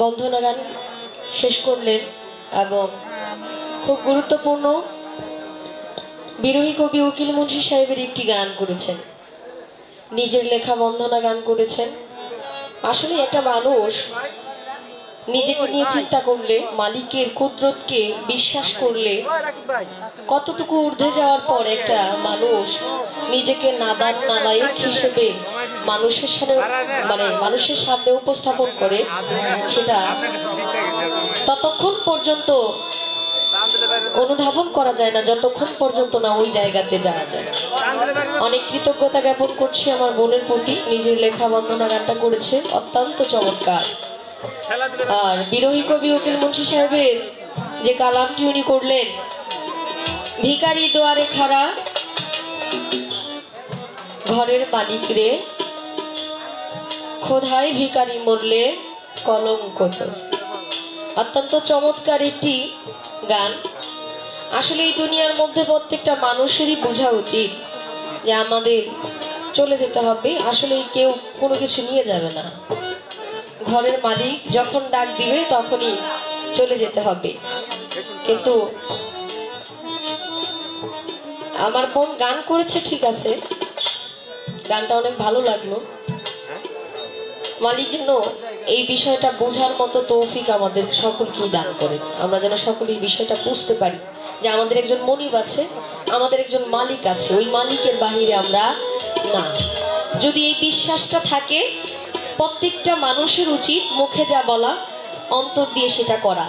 বন্ধনা গান শেষ করলেন এবং খুব গুরুত্বপূর্ণ বিরোহী কবি উকিল মুন্সি সাহেবের একটি গান করেছেন, নিজের লেখা বন্ধনা গান করেছেন। আসলে একটা মানুষ নিজেকে নিয়ে চিন্তা করলে, মালিকের কুদরতকে বিশ্বাস করলে, কতটুকু ঊর্ধ্বে যাওয়ার পর একটা মানুষ নিজেকে নাদান নালায়েক হিসেবে মানুষের সামনে মানুষের সামনে উপস্থাপন করে, সেটা ততক্ষণ পর্যন্ত অনুধাবন করা যায় না যতক্ষণ পর্যন্ত না ওই জায়গাতে যাওয়া যায়। অনেক কৃতজ্ঞতা জ্ঞাপন করছি আমার বোনের প্রতি, নিজের লেখা বন্দনা গানটা করেছে অত্যন্ত চমৎকার। আর বিরোহী কবি উকিল মুন্সি সাহেবের যে কালামটি উনি করলেন, ভিখারি দুয়ারে খাড়া ঘরের মালিক রে, খোদাই ভিখারি মরলে কলঙ্ক তোর। অত্যন্ত চমৎকার একটি গান। আসলে এই দুনিয়ার মধ্যে প্রত্যেকটা মানুষেরই বোঝা উচিত যে আমাদের চলে যেতে হবে। আসলে কেউ কোনো কিছু নিয়ে যাবে না, ঘরের মালিক যখন ডাক দিবে তখনই চলে যেতে হবে। কিন্তু আমার বোন গান করেছে ঠিক আছে, গানটা অনেক ভালো লাগলো। মালিক যেন এই বিষয়টা বোঝার মতো তৌফিক আমাদের সকলকেই দান করেন, আমরা যেন সকলে এই বিষয়টা বুঝতে পারি যে আমাদের একজন মনিব আছে, আমাদের একজন মালিক আছে, ওই মালিকের বাহিরে আমরা না। যদি এই বিশ্বাসটা থাকে, প্রত্যেকটা মানুষের উচিত মুখে যা বলা অন্তর দিয়ে সেটা করা।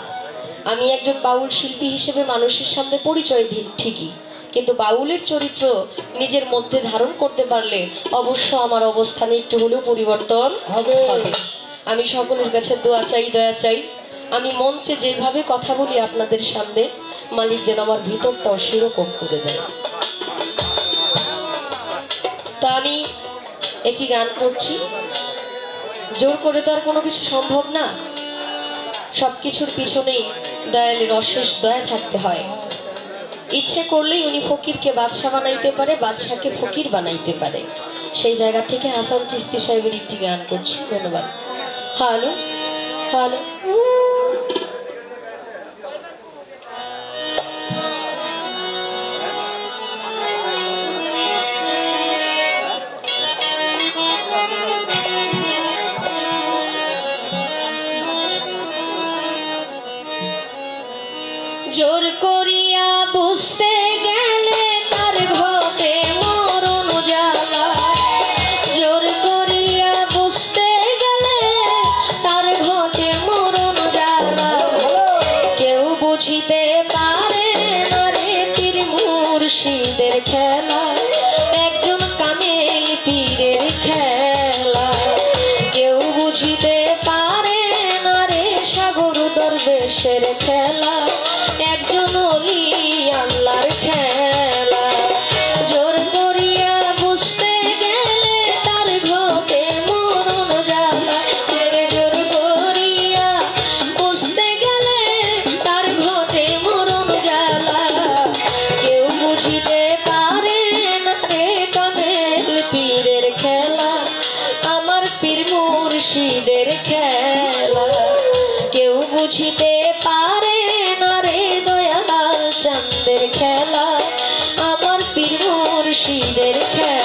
আমি একজন বাউল শিল্পী হিসেবে মানুষের সামনে পরিচয় দিই ঠিকই, কিন্তু বাউলের চরিত্র নিজের মধ্যে ধারণ করতে পারলে অবশ্য আমার অবস্থানে একটু হলেও পরিবর্তন হবে। আমি সকলের কাছে দোয়া চাই, দয়া চাই। আমি মঞ্চে যেভাবে কথা বলি আপনাদের সামনে, মালিক যেন আমার ভিতরটাও সেরকম করে দেয়। তা আমি একটি গান করছি, জোর করে তো আর কোনো কিছু সম্ভব না, সবকিছুর পিছনেই দয়ালের অশেষ দয়া থাকতে হয়। ইচ্ছে করলেই উনি ফকিরকে বাদশা বানাইতে পারে, বাদশাকে ফকির বানাইতে পারে। সেই জায়গা থেকে হাসান চিস্তি সাহেবের একটি গান করছি। ধন্যবাদ। হ্যালো হ্যালো, জোর করিয়া বুঝতে গেলে তার ঘটে মরণ জ্বালা, জোর করিয়া বুঝতে গেলে তার ঘটে মরণ জ্বালা। কেউ বুঝিতে পারে না রে পীর মুর্শিদের খেলা, একজন কামেল পীরের খেলা। কেউ বুঝিতে পারে না রে সাগর দরবেশের খেলা, একজন ওলি আল্লাহর খেলা। জোর করিয়া বুঝতে গেলে তার ঘটে মরণ জ্বালা, জোর করিয়া বুঝতে গেলে তার ঘটে মরণ জ্বালা। কেউ বুঝিতে পারে না রে কামেল পীরের খেলা, আমার পীর মুর্শিদের খেলা। কেউ বুঝিতে পারে না রে দয়াল চাঁদের খেলা, আমার পীর মুর্শিদের খেলা।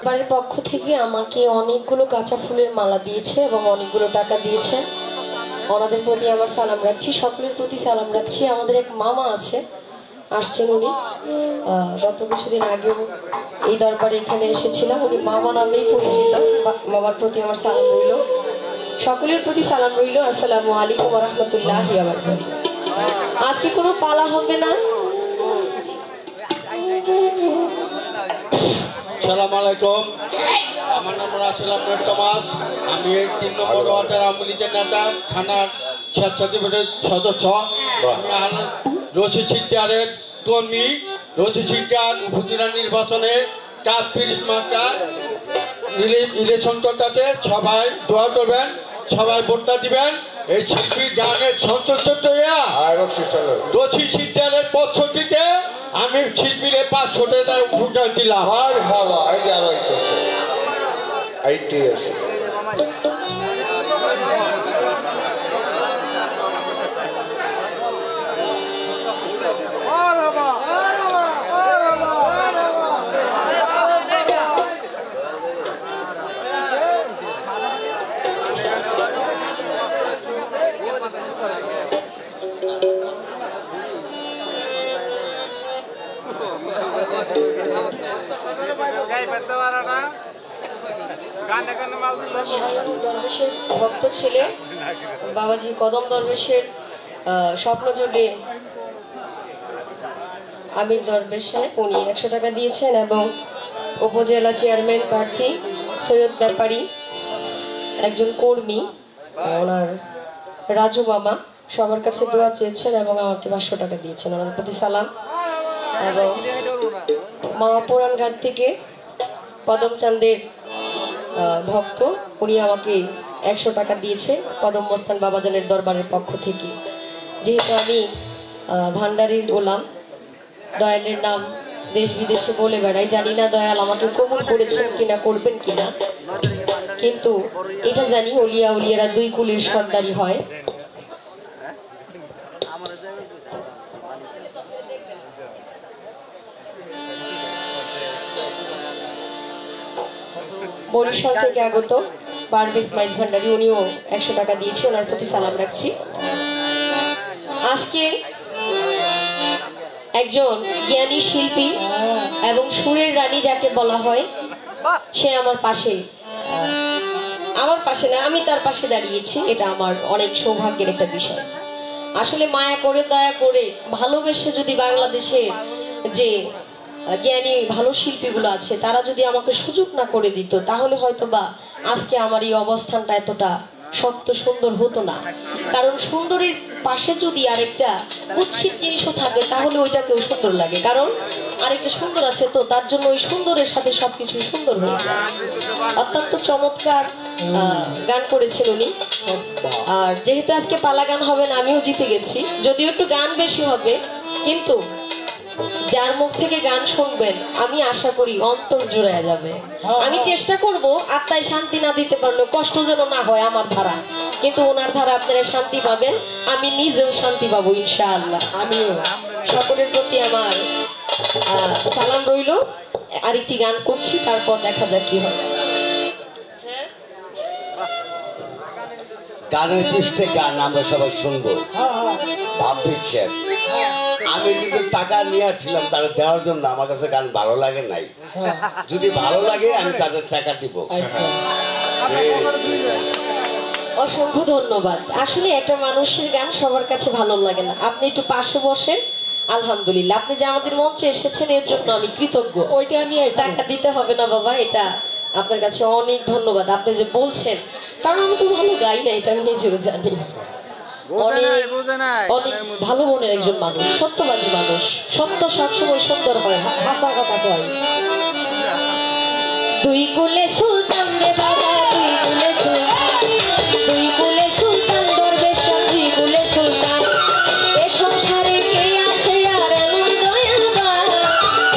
বাড়ির পক্ষ থেকে আমাকে অনেকগুলো কাঁচা ফুলের মালা দিয়েছে এবং অনেকগুলো টাকা দিয়েছে। ওনাদের প্রতি আমার সালাম রাখছি, সকলের প্রতি সালাম রাখছি। আমাদের এক মামা আছে, আসছেন উনি গত কিছুদিন আগেও এই দরবারে এখানে এসেছিলাম, উনি মামা নামেই পরিচিত। মামার প্রতি আমার সালাম রইল, সকলের প্রতি সালাম রইল। আসসালামু আলাইকুম ওয়া রাহমাতুল্লাহি ওয়া বারাকাতুহু। আজকে কোনো পালা হবে না। আসসালামু আলাইকুম, আমার নাম রাসেল আহমেদ টমাস। আমি ৩ নম্বর ওয়ার্ডের আওয়ামী লীগের নেতা, থানার স্বেচ্ছাসেবকের সদস্য। আমি রশিদ সিকদারের কর্মী। রশিদ সিকদার উপজেলা নির্বাচনে ৪ মার্কা ইলেকশন করতেছে, সবাই দোয়া করবেন, সবাই ভোটটা দিবেন। এই শিল্পীর গানের সন্তুষ্ট রশিদ সিকদারের পক্ষ থেকে আমি শিল্পীর ৫০০ টাকা উপকার দিলাম। আর হাওয়া এই যে আরো এইটাই আছে। দরবেশের ভক্ত ছেলে বাবাজি কদম দরবেশের স্বপ্নযোগে আমির দরবেশে উনি ১০০ টাকা দিয়েছেন এবং উপজেলা চেয়ারম্যান প্রার্থী সৈয়দ ব্যাপারী একজন কর্মী ওনার রাজু মামা সবার কাছে দোয়া চেয়েছেন এবং আমাকে ৫০০ টাকা দিয়েছেন। ওনার প্রতি সালাম। এবং মামা পুরানঘাট থেকে পদম চাঁদের ভক্ত, উনি আমাকে ১০০ টাকা দিয়েছে কদম মস্তান বাবাজানের দরবারের পক্ষ থেকে। যেহেতু আমি ভান্ডারীর গোলাম, দয়ালের নাম দেশ বিদেশে বলে বেড়াই, জানি না দয়াল আমাকে কবুল করেছেন কিনা, করবেন কিনা, কিন্তু এটা জানি অলিয়া উলিয়ারা ২ কুলের সর্দারি হয়। বরিশাল থেকে আগত পারভেজ মাইজ ভান্ডারী, উনিও ১০০ টাকা দিয়েছে, ওনার প্রতি সালাম রাখছি। আজকে একজন জ্ঞানী শিল্পী এবং সুরের রানী যাকে বলা হয়, সে আমার পাশে না, আমি তার পাশে দাঁড়িয়েছি। এটা আমার অনেক সৌভাগ্যের একটা বিষয়। আসলে মায়া করে, দয়া করে, ভালোবেসে যদি বাংলাদেশে যে জ্ঞানী ভালো শিল্পীগুলো আছে তারা যদি আমাকে সুযোগ না করে দিত, তাহলে হয়তো বা আজকে আমার এই অবস্থানটা এতটা শক্ত সুন্দর হতো না। কারণ সুন্দরের পাশে যদি আরেকটা কুৎসিত জিনিসও থাকে তাহলে ওইটাকেও সুন্দর লাগে, কারণ আরেকটা সুন্দর আছে, তো তার জন্য ওই সুন্দরের সাথে সবকিছু সুন্দর হয়ে যায়। অত্যন্ত চমৎকার গান করেছেন উনি। আর যেহেতু আজকে পালা গান হবে না, আমিও জিতে গেছি, যদিও একটু গান বেশি হবে, কিন্তু যার মুখ থেকে গান শুনবেন আমি আশা করি অন্তর জুড়ে যাবে। আমি চেষ্টা করব আত্মায় শান্তি না দিতে পারলেও কষ্ট যেন না হয় আমার ধারা, কিন্তু ওনার ধারা আপনারা শান্তি পাবেন, আমি নিজেও শান্তি পাবো ইনশাআল্লাহ। আমিও সকলের প্রতি আমার সালাম রইল। আরেকটি গান করছি, তারপর দেখা যাক কি হয়। গানের পৃষ্ঠে গান আমরা সবাই শুনবো, ভাব দিচ্ছেন। আমি কিন্তু টাকা নিয়ে আসছিলাম তাদের দেওয়ার জন্য, আমার কাছে গান ভালো লাগে নাই। যদি ভালো লাগে আমি তাদের টাকা দিব। অসংখ্য ধন্যবাদ। আসলে একটা মানুষের গান সবার কাছে ভালো লাগে না। আপনি একটু পাশে বসেন, আলহামদুলিল্লাহ আপনি যে আমাদের মঞ্চে এসেছেন এর জন্য আমি কৃতজ্ঞ। ওইটা নিয়ে টাকা দিতে হবে না বাবা, এটা আপনার কাছে অনেক ধন্যবাদ। আপনি যে বলছেন, কারণ আমি তো ভালো গাই না, এটা আমি নিজেও জানি। অনেক ভালো মনের একজন মানুষ, সত্যবাদী মানুষ। সত্য সবসময় সুন্দর হয়, হাতা কথা হয়। দুই কুলে সুলতান রে বাবা, দুই কুলে সুলতান, দুই কুলে সুলতান দরবেশ, দুই কুলে সুলতান। এ সংসারে কে আছে আর এমন দয়াবান,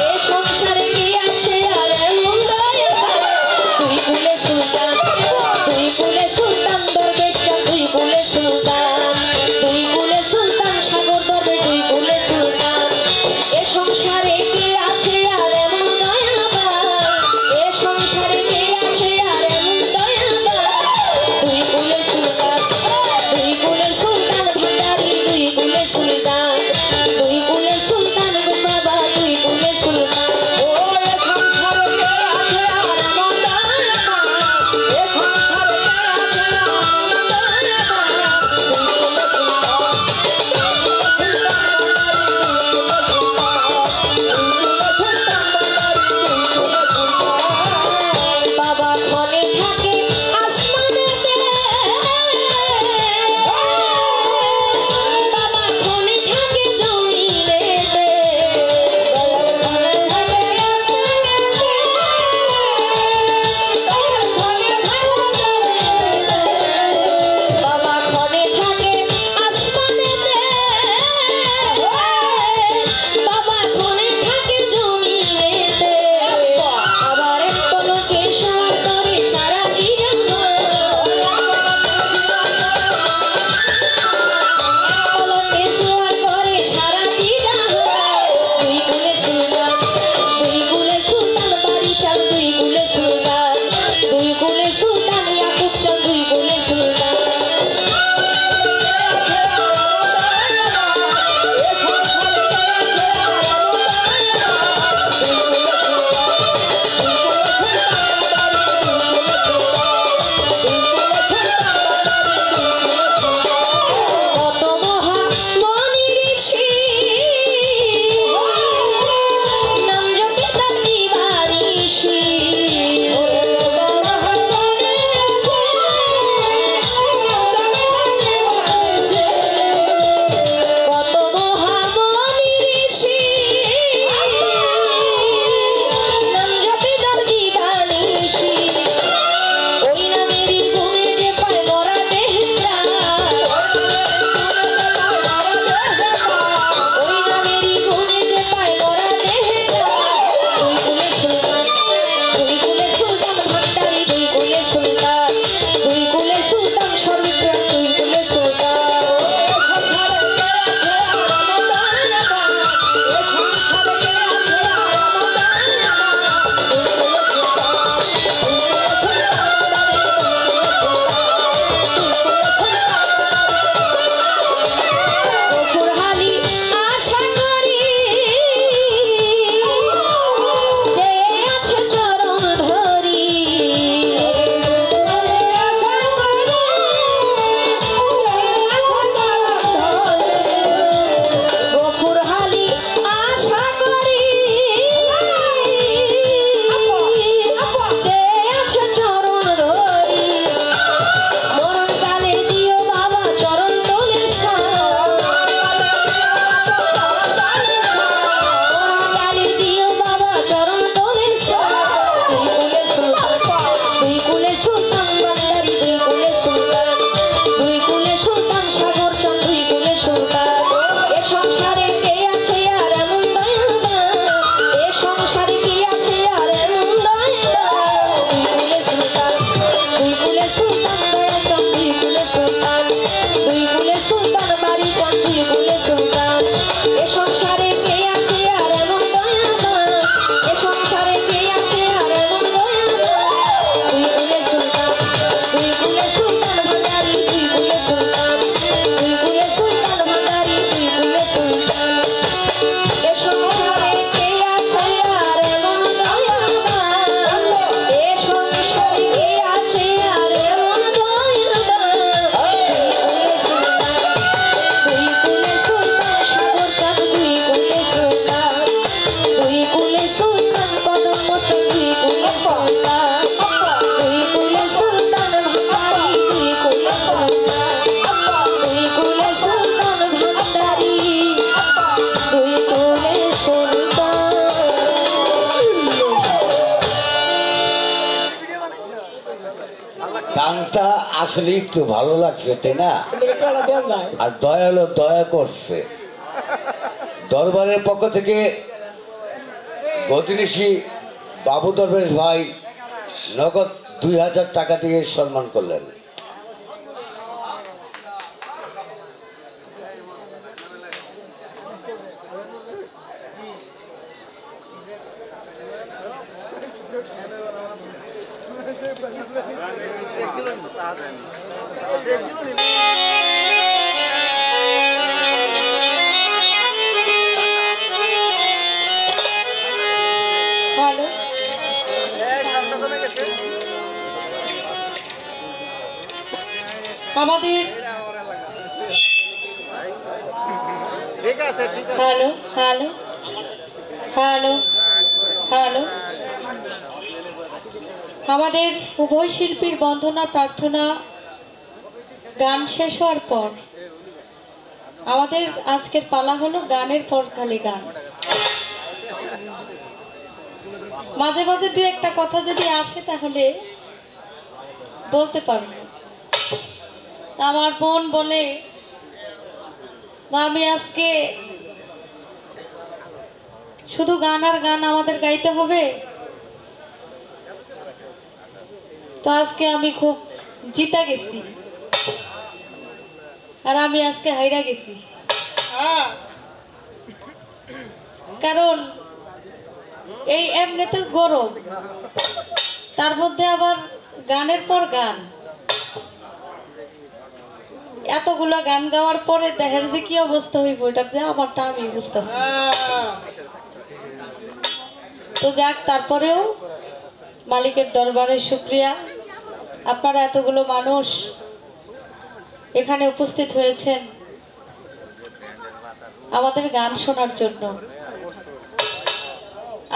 এ সংসারে কে আছে আর এমন দয়াবান। দুই কুলে সুলতান, দুই কুলে সুলতান দরবেশ, দুই কুলে সুলতান, দুই কুলে সুলতান সাগর দরবেশ, দুই কুলে সুলতান। এ সংসারে কে আছে আর এমন দয়াবান, এ সংসারে গানটা আসলে একটু ভালো লাগছে তাই না? আর দয়ালো দয়া করছে। দরবারের পক্ষ থেকে গতিনিশী বাবু দরবেশ ভাই নগদ 2000 টাকা দিয়ে সম্মান করলেন। হ্যালো, আমাদের হ্যালো হ্যালো হ্যালো হ্যালো আমাদের উভয় শিল্পীর বন্দনা প্রার্থনা গান শেষ হওয়ার পর আমাদের আজকের পালা হলো গানের পর খালি গান। মাঝে মাঝে দু একটা কথা যদি আসে তাহলে বলতে পারবো। আমার বোন বলে না, আমি আজকে শুধু গান আর গান আমাদের গাইতে হবে। তো আজকে আমি খুব জিতা গেছি আর আমি আজকে হাইরা গেছি, কারণ এই এমনিতে গরম, তার মধ্যে আবার গানের পর গান, এতগুলা গান গাওয়ার পরে দেহের যে কি অবস্থা হইব এটা যে আমারটা আমি বুঝতেছি। তো যাক, তারপরেও মালিকের দরবারে শুকরিয়া, আপনারা এতগুলো মানুষ এখানে উপস্থিত হয়েছেন আমাদের গান শোনার জন্য।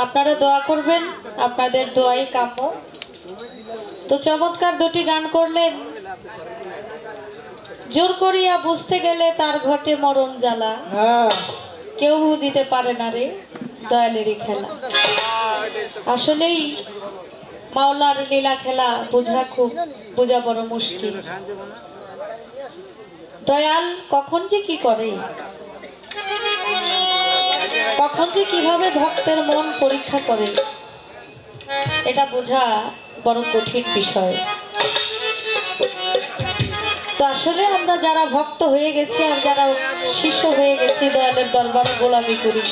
আপনারা দোয়া করবেন, আপনাদের দোয়াই কাম্য। তো চমৎকার দুটি গান করলেন। জোর করিয়া বুঝতে গেলে তার ঘটে মরণ জ্বালা, কেউ বুঝিতে পারে না রে দয়ালেরই খেলা। আসলেই মাওলার লীলা খেলা বোঝা বড় মুশকিল। দয়াল কখন যে কি করে, কখন যে কিভাবে ভক্তের মন পরীক্ষা করে, এটা বোঝা বড় কঠিন বিষয়। তো আসলে আমরা যারা ভক্ত হয়ে গেছি আর যারা শিষ্য হয়ে গেছি, দয়ালের দরবারে গোলামি করি,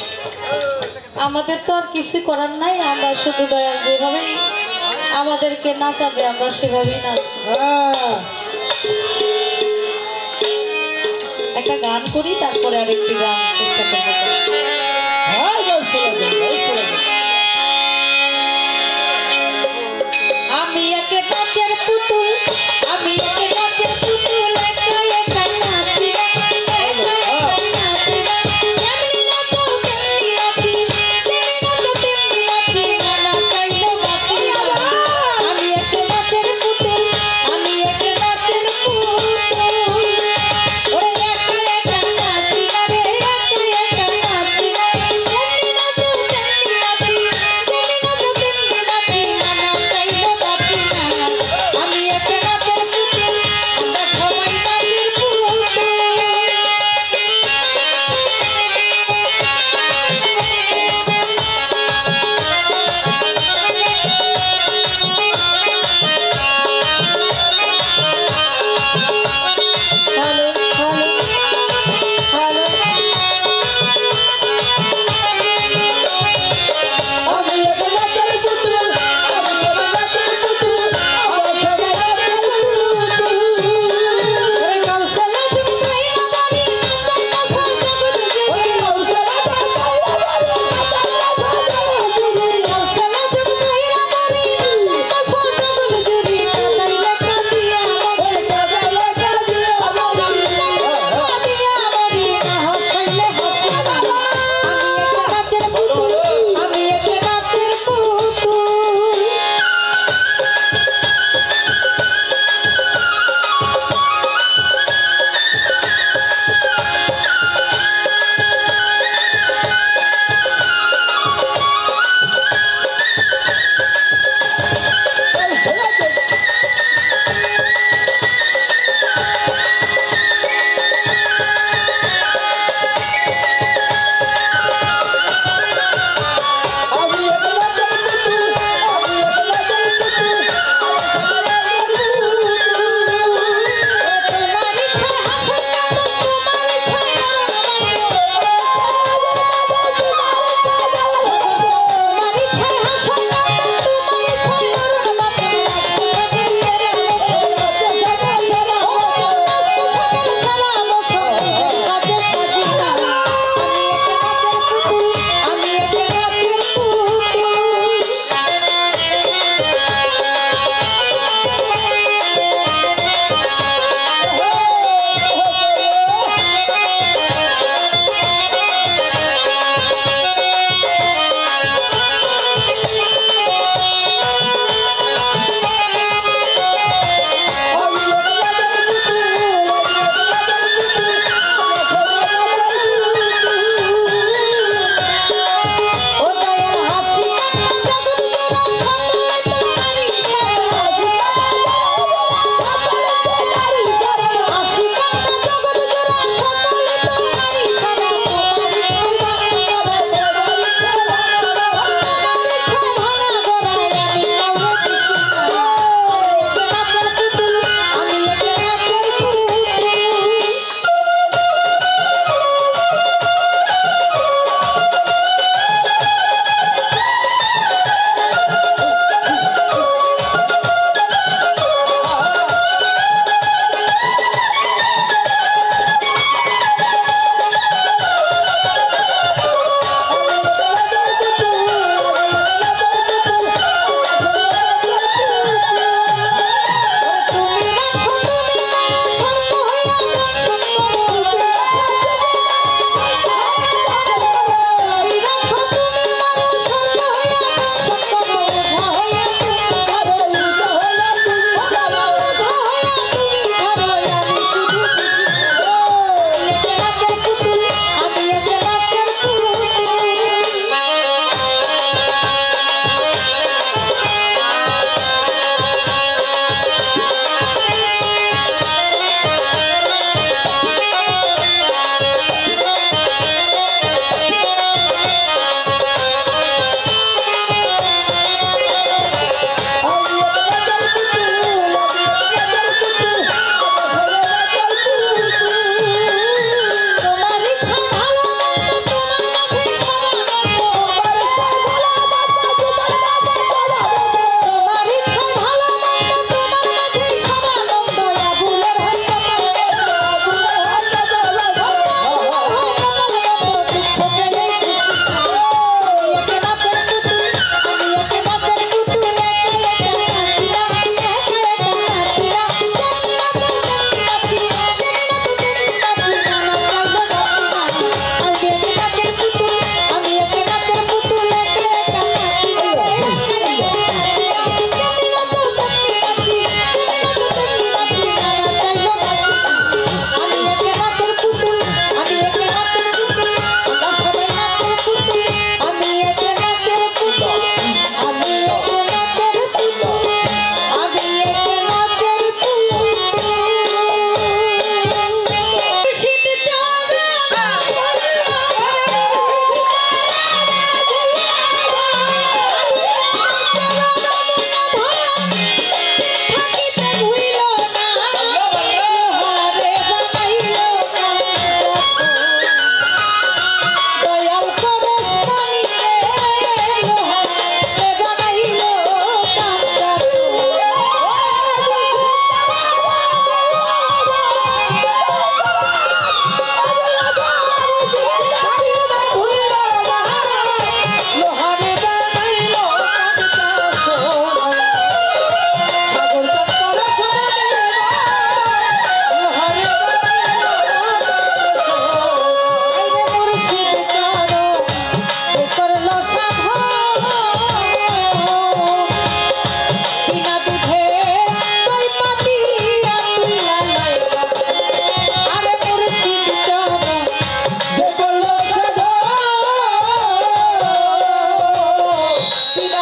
আমাদের তো আর কিছু করার নাই। আমরা শুধু দয়াল যেভাবেই আমাদেরকে নাচাবে আমরা সেভাবেই নাচব। একটা গান করি, তারপরে আরেকটি গান চেষ্টা করবো। আমি একে নাচের পুতুল, আমি একে নাচের পুতুল, একা একা নাচি, একা একা নাচি, যেমনি নাচো তেমনি নাচি, যেমনি নাচো তেমনি নাচি, না চাইলেও নাচি। আমি একে নাচের পুতুল, আমি একে নাচের পুতুল, ওরে একা একা নাচি, আরে একা একা নাচি, যেমনি নাচো তেমনি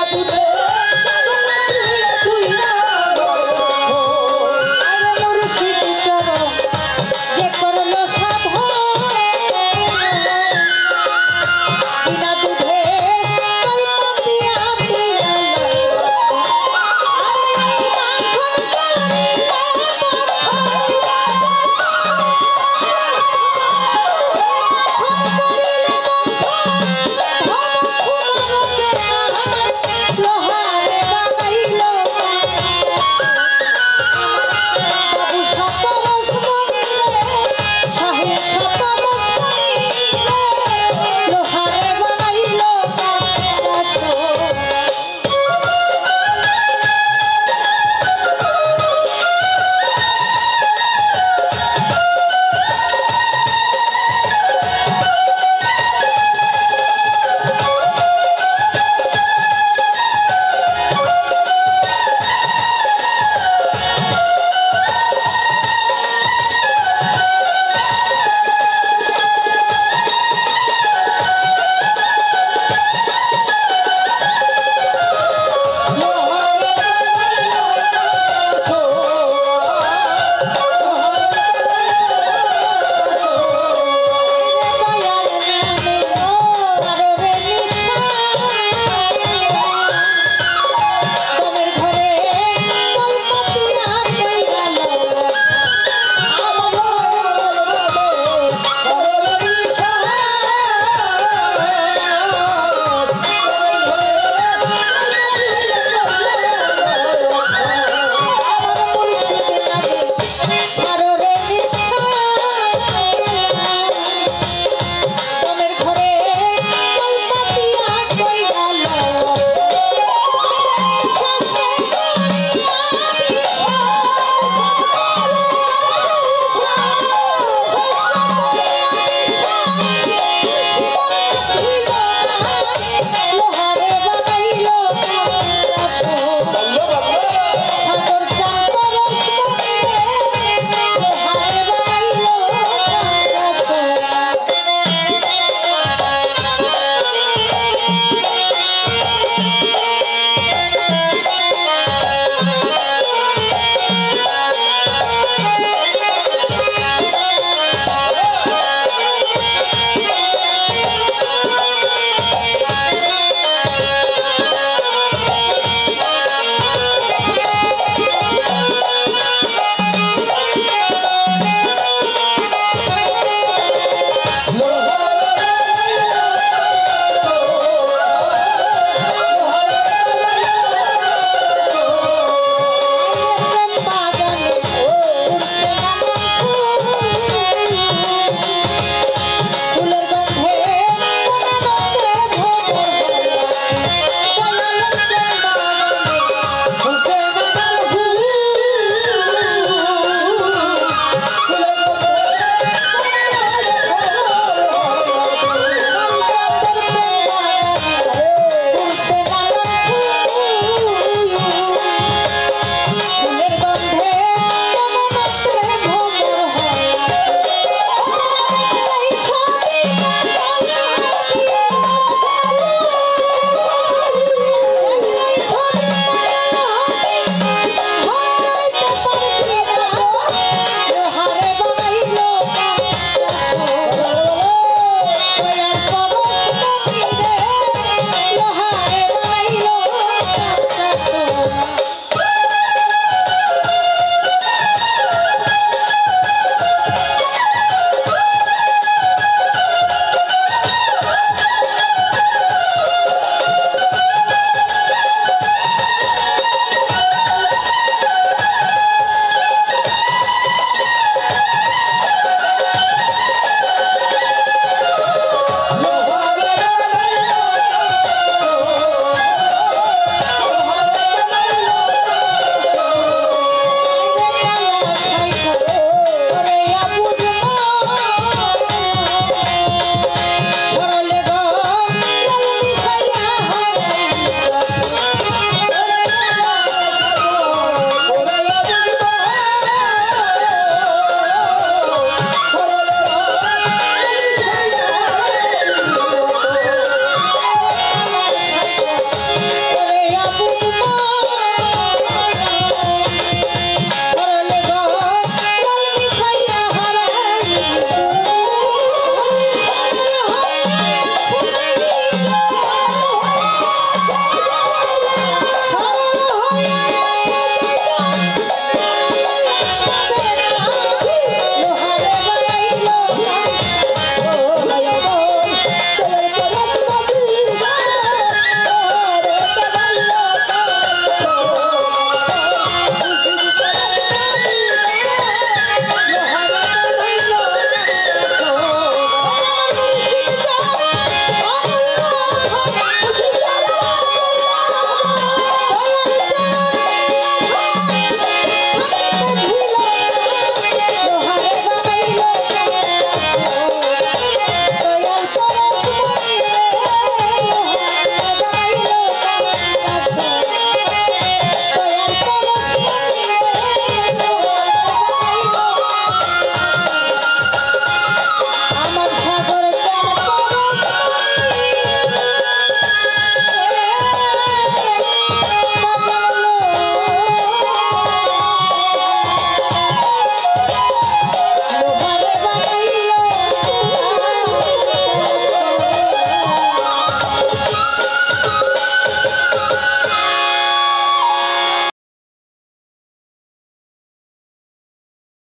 পুতুল